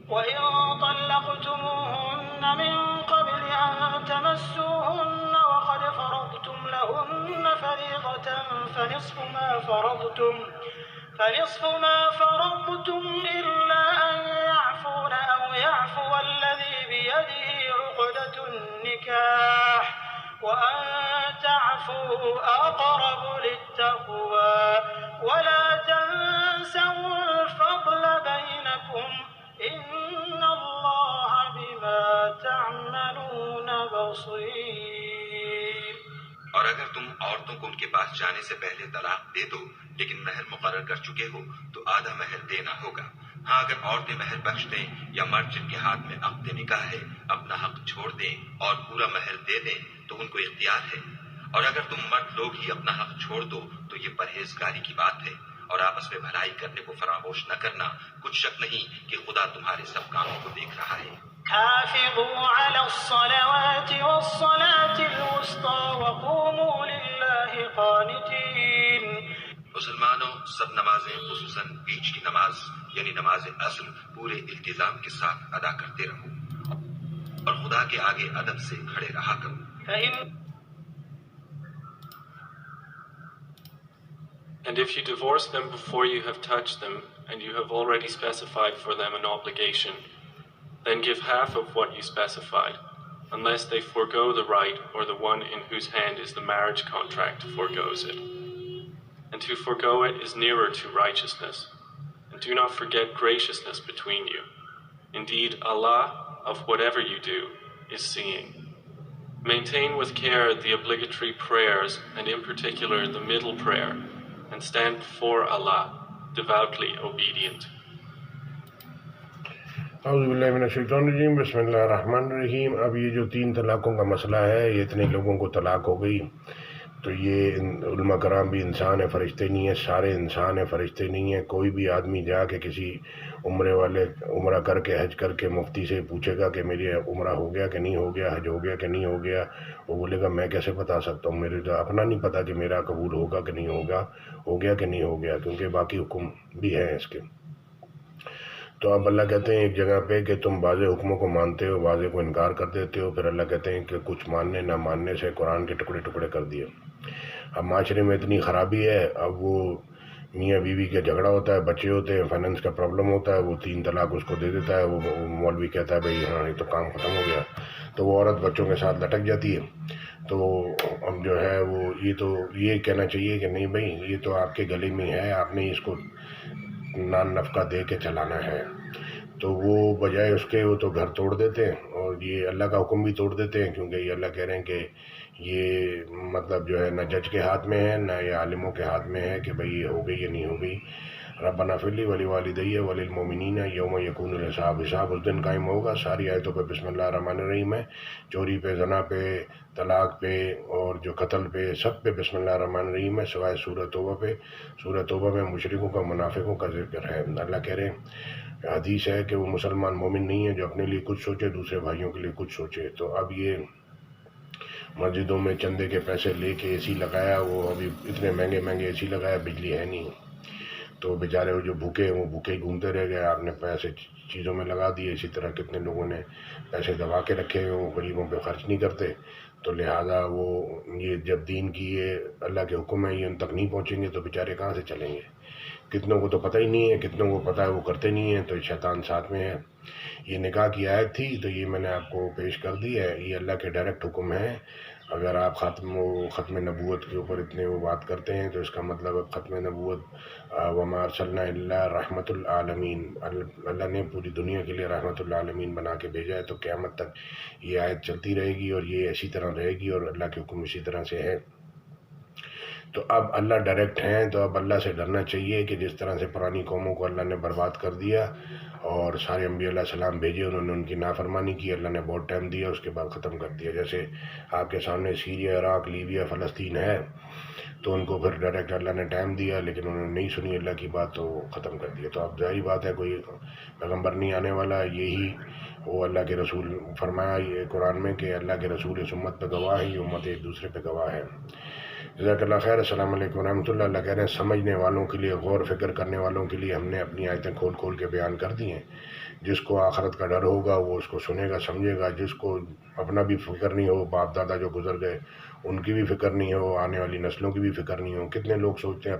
وإن طلقتموهن من قبل أن تمسوهن وقد فرضتم لهن فريضة فنصف ما فرضتم إلا أن يعفون أو يعفو الذي بيده عقدة النكاح وأن تعفوا أقرب للتقوى ولا تنسوا الفضل بينكم إن الله بما تعملون بصير۔ اور اگر تم عورتوں کو ان کے پاس جانے سے پہلے طلاق دے دو لیکن مہر مقرر کر چکے ہو تو آدھا مہر دینا ہوگا۔ ہاں اگر عورتیں مہر بخش دیں یا مرد جن کے ہاتھ میں عقد نکاح ہے اپنا حق چھوڑ دیں اور پورا مہر دے دیں تو ان کو اختیار ہے، اور اگر تم مرد لوگ ہی اپنا حق چھوڑ دو تو یہ پرہیزگاری کی بات ہے، اور آپس میں بھلائی کرنے کو فراموش نہ کرنا، کچھ شک نہیں کہ خدا تمہارے سب کاموں کو دیکھ رہا ہے۔ حافظوا على الصلوات والصلاة الوسطى وقوموا لله قانتين۔ مسلمانوں سب نمازیں خصوصاً بیچ کی نماز یعنی نماز عصر پورے التزام کے ساتھ ادا کرتے رہو اور خدا کے آگے ادب سے کھڑے رہا کرو۔ And if you divorce them before you have touched them, and you have already specified for them an obligation, then give half of what you specified, unless they forego the right or the one in whose hand is the marriage contract forgoes it. And to forgo it is nearer to righteousness. And do not forget graciousness between you. Indeed, Allah, of whatever you do, is seeing. Maintain with care the obligatory prayers, and in particular the middle prayer, and stand before Allah, devoutly obedient. اعوذ باللہ من الشیطان الرجیم، بسم اللہ الرحمن الرحیم۔ اب یہ جو 3 طلاقوں کا مسئلہ ہے، یہ اتنے لوگوں کو طلاق ہو گئی، تو یہ علماء کرام بھی انسان ہے، فرشتے نہیں ہیں، سارے انسان ہیں، فرشتے نہیں ہیں۔ کوئی بھی آدمی جا کے کسی عمرہ کر کے حج کر کے مفتی سے پوچھے گا کہ میری عمرہ ہو گیا کہ نہیں ہو گیا، حج ہو گیا کہ نہیں ہو گیا، وہ بولے گا میں کیسے بتا سکتا ہوں، میرے تو اپنا نہیں پتا کہ میرا قبول ہوگا کہ نہیں ہوگا، ہو گیا کہ نہیں ہو گیا، کیونکہ باقی حکم بھی ہیں اس کے۔ تو اب اللہ کہتے ہیں ایک جگہ پہ کہ تم بعض حکموں کو مانتے ہو، بعض کو انکار کر دیتے ہو، پھر اللہ کہتے ہیں کہ کچھ ماننے نہ ماننے سے قرآن کے ٹکڑے ٹکڑے کر دیے۔ اب معاشرے میں اتنی خرابی ہے، اب وہ میاں بیوی کا جھگڑا ہوتا ہے، بچے ہوتے ہیں، فائننس کا پرابلم ہوتا ہے، وہ 3 طلاق اس کو دے دیتا ہے، وہ مولوی کہتا ہے بھائی ہاں یہ تو کام ختم ہو گیا، تو وہ عورت بچوں کے ساتھ لٹک جاتی ہے۔ تو اب جو ہے وہ یہ کہنا چاہیے کہ نہیں بھائی یہ تو آپ کے گلے میں ہے، آپ نے اس کو نان نفقہ دے کے چلانا ہے، تو وہ بجائے اس کے وہ تو گھر توڑ دیتے ہیں، اور یہ اللہ کا حکم بھی توڑ دیتے ہیں، کیونکہ یہ اللہ کہہ رہے ہیں کہ یہ مطلب جو ہے نہ جج کے ہاتھ میں ہے نہ یہ عالموں کے ہاتھ میں ہے کہ بھئی یہ ہو گئی یا نہیں ہو گئی۔ ربنا اغفر لی ولوالدی وللمؤمنین یوم یکون الحساب، حساب اس دن قائم ہوگا۔ ساری آیتوں پہ بسم اللہ الرحمن الرحیم ہے، چوری پہ، زنا پہ، طلاق پہ اور جو قتل پہ، سب پہ بسم اللہ الرحمن الرحیم ہے، سوائے سورۃ توبہ پہ۔ سورۃ توبہ میں مشرکوں کا، منافقوں کا ذکر ہے۔ اللہ کہہ رہے ہیں، حدیث ہے کہ وہ مسلمان مومن نہیں ہے جو اپنے لیے کچھ سوچے دوسرے بھائیوں کے لیے کچھ سوچے۔ تو اب یہ مسجدوں میں چندے کے پیسے لے کے اے سی لگایا، وہ ابھی اتنے مہنگے اے سی لگایا، بجلی ہے نہیں، تو بیچارے وہ جو بھوکے ہیں وہ بھوکے ہی گھومتے رہ گئے۔ آپ نے پیسے چیزوں میں لگا دیے، اسی طرح کتنے لوگوں نے پیسے دبا کے رکھے ہوئے، وہ غریبوں پہ خرچ نہیں کرتے، تو لہٰذا وہ یہ جب دین کی یہ اللہ کے حکم ہے یہ ان تک نہیں پہنچیں گے تو بیچارے کہاں سے چلیں گے؟ کتنوں کو تو پتہ ہی نہیں ہے، کتنوں کو پتہ ہے وہ کرتے نہیں ہیں، تو شیطان ساتھ میں ہے۔ یہ نکاح کی آیت تھی تو یہ میں نے آپ کو پیش کر دی ہے، یہ اللہ کے ڈائریکٹ حکم ہے۔ اگر آپ ختم نبوت کے اوپر اتنے وہ بات کرتے ہیں تو اس کا مطلب ختم نبوت وما ارسلنا الا رحمت العالمین، اللہ نے پوری دنیا کے لیے رحمت العالمین بنا کے بھیجا ہے، تو قیامت تک یہ آیت چلتی رہے گی اور یہ اسی طرح رہے گی اور اللہ کے حکم اسی طرح سے ہے۔ تو اب اللہ ڈائریکٹ ہیں، تو اب اللہ سے ڈرنا چاہیے کہ جس طرح سے پرانی قوموں کو اللہ نے برباد کر دیا اور سارے انبیاء علیہ السلام بھیجے، انہوں نے ان کی نافرمانی کی، اللہ نے بہت ٹائم دیا، اس کے بعد ختم کر دیا۔ جیسے آپ کے سامنے سیریا، عراق، لیبیا، فلسطین ہے، تو ان کو پھر ڈائریکٹ اللہ نے ٹائم دیا لیکن انہوں نے نہیں سنی اللہ کی بات تو ختم کر دیا۔ تو اب ظاہری بات ہے کوئی پیغمبر نہیں آنے والا، یہی وہ اللہ کے رسول فرمایا یہ قرآن میں کہ اللہ کے رسول اس امت پہ گواہ ہے، یہ امت ایک دوسرے پہ گواہ ہے۔ جزاک اللہ خیر. السلام علیکم ورحمۃ اللہ. اللہ کہہ رہے ہیں سمجھنے والوں کے لیے، غور فکر کرنے والوں کے لیے ہم نے اپنی آیتیں کھول کھول کے بیان کر دی ہیں. جس کو آخرت کا ڈر ہوگا وہ اس کو سنے گا، سمجھے گا. جس کو اپنا بھی فکر نہیں ہو، باپ دادا جو گزر گئے ان کی بھی فکر نہیں ہو، آنے والی نسلوں کی بھی فکر نہیں ہو. کتنے لوگ سوچتے ہیں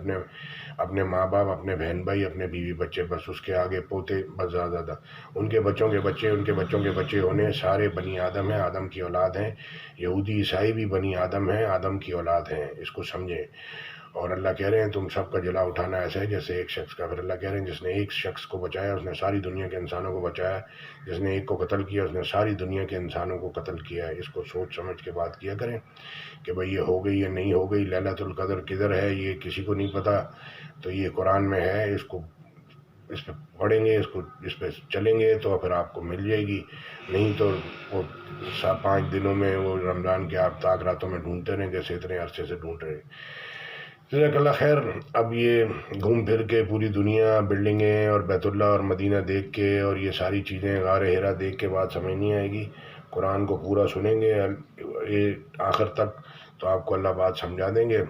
اپنے ماں باپ، اپنے بہن بھائی، اپنے بیوی بچے، بس اس کے آگے پوتے، بس زیادہ ان کے بچوں کے بچے، ان کے بچوں کے بچے ہونے. سارے بنی آدم ہیں، آدم کی اولاد ہیں. یہودی عیسائی بھی بنی آدم ہیں، آدم کی اولاد ہیں. اس کو سمجھیں. اور اللہ کہہ رہے ہیں تم سب کا جلا اٹھانا ایسا ہے جیسے ایک شخص کا. پھر اللہ کہہ رہے ہیں جس نے ایک شخص کو بچایا اس نے ساری دنیا کے انسانوں کو بچایا. جس نے ایک کو قتل کیا اس نے ساری دنیا کے انسانوں کو قتل کیا ہے. اس کو سوچ سمجھ کے بات کیا کریں کہ بھئی یہ ہو گئی یا نہیں ہو گئی. لیلۃ القدر کدھر ہے یہ کسی کو نہیں پتہ. تو یہ قرآن میں ہے، اس پہ پڑھیں گے، اس پہ چلیں گے تو پھر آپ کو مل جائے گی. نہیں تو وہ 5 دنوں میں وہ رمضان کے آپ تاک راتوں میں ڈھونڈتے رہیں جیسے اتنے عرصے سے ڈھونڈ رہے. جزاک اللہ خیر. اب یہ گھوم پھر کے پوری دنیا، بلڈنگیں اور بیت اللہ اور مدینہ دیکھ کے اور یہ ساری چیزیں غار ہرا دیکھ کے بات سمجھ نہیں آئے گی. قرآن کو پورا سنیں گے یہ آخر تک تو آپ کو اللہ بات سمجھا دیں گے.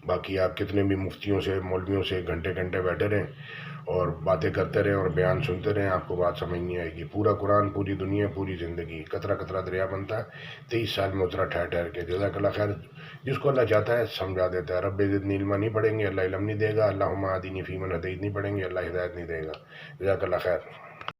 باقی آپ کتنے بھی مفتیوں سے، مولویوں سے گھنٹے گھنٹے بیٹھے رہیں اور باتیں کرتے رہیں اور بیان سنتے رہیں، آپ کو بات سمجھ نہیں آئے گی. پورا قرآن، پوری دنیا، پوری زندگی، قطرہ قطرہ دریا بنتا ہے. 23 سال میں اترا ٹھہر ٹھہر کے. جزاک اللہ خیر. جس کو اللہ چاہتا ہے سمجھا دیتا ہے. رب زدنی علما نہیں پڑھیں گے اللہ علم نہیں دے گا. اللہم اہدنی فیمن ہدیت نہیں پڑھیں گے اللہ ہدایت نہیں دے گا. جزاک اللہ خیر.